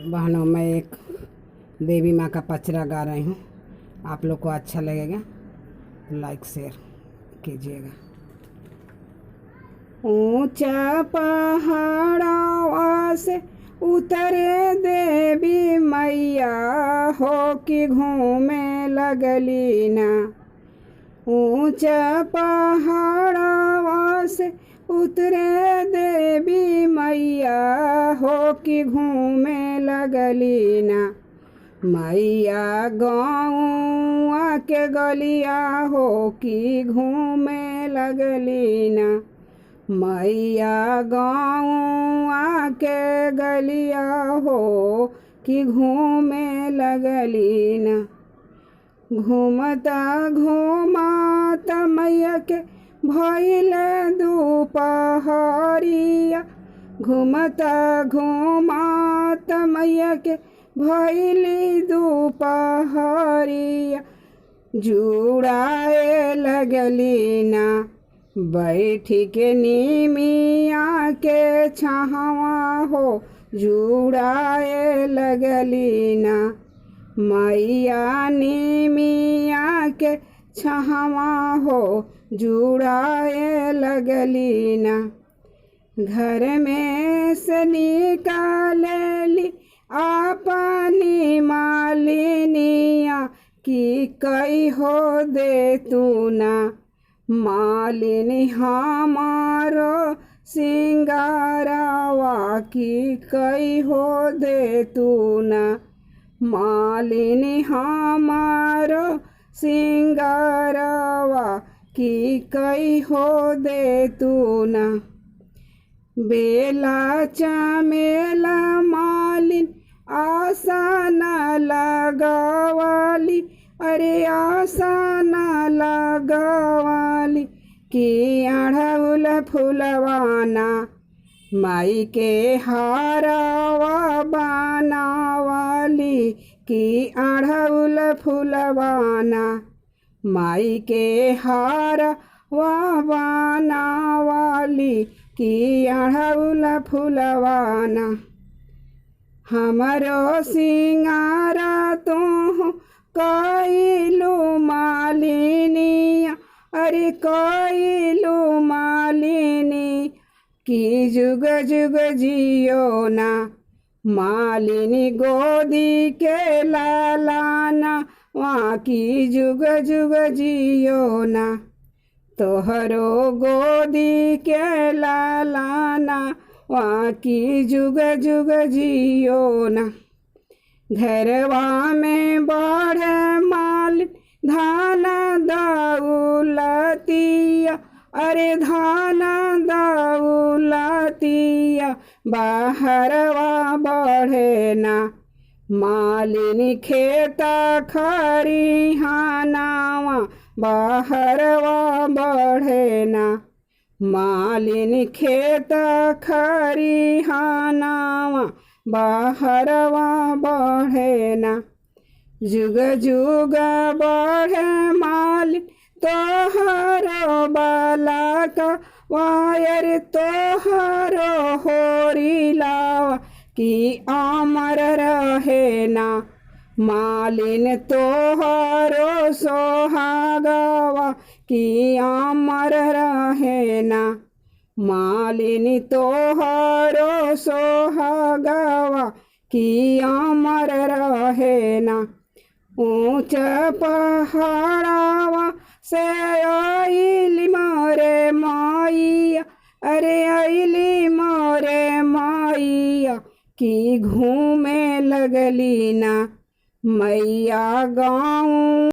बहनों, मैं एक देवी माँ का पचरा गा रही हूँ। आप लोग को अच्छा लगेगा तो लाइक शेयर कीजिएगा। ऊंचा पहाड़ों से उतरे देवी मैया हो कि घूमे लगली ना। ऊंचा पहाड़ों से उतरे देवी मैया हो कि घूमे लगली ना। मैया गौआ के गलिया हो कि घूमे लगली ना। मैया गौआ के गलिया हो कि घूमे लगली ना। घूमता घूमता मैया के भइले दुपहरिया। घूमता घूमता मैया के भइली दुपहरिया। जुड़ाए लगली ना बैठी के नीमिया के छावा हो। जुड़ाए लगली ना मैया नीमिया के छावा हो। जुड़ाए लगली ना। घर में से निकालेली अपनी मालिनिया कि कई हो दे तू ना। मालिनी हमारो सिंगारवा कि कई हो दे तू ना। मालिनी हमारो सिंगारवा कि कई हो दे तू ना। बेला चमेला मालिन आसन लगवाली। अरे आसन लगवाली कि अड़हुल फुलवाना माई के हारवा बनावाली। कि अड़हुल फुलवाना माई के हारवा बनावाली। कि अड़हुल फुलवाना हमरो सिंगारा तू कइलू मालिनिया। अरे कइलू मालिनी कि जुग जुग जियो ना। मालिनी गोदी के लालाना वहाँ की जुग जुग जियो ना। तोहरो गोदी के लालाना वहाँ की जुग जुग जियो ना। घरवा में बढ़े मालिन धान दौलतिया। अरे धान दौलतिया बाहरवा बढ़े ना। मालिनी खेता खरिहानावा बाहरवा बढ़े ना। मालिनी खेता खरिहानावा बाहरवा बढ़े ना। जुग जुग बढ़े मालिन तोहरो बालका वायर तोहरो होरी लावा कि अमर रहे ना। मालिन तोहरो सोहागवा कि अमर रहे ना। मालिन तोहरो सोहागवा कि अमर रहे ना। ऊंचा पहाड़वा से आइली मोरे मैया। अरे आइली मोरे मैया कि घूमे लगली ना। मैया गाँव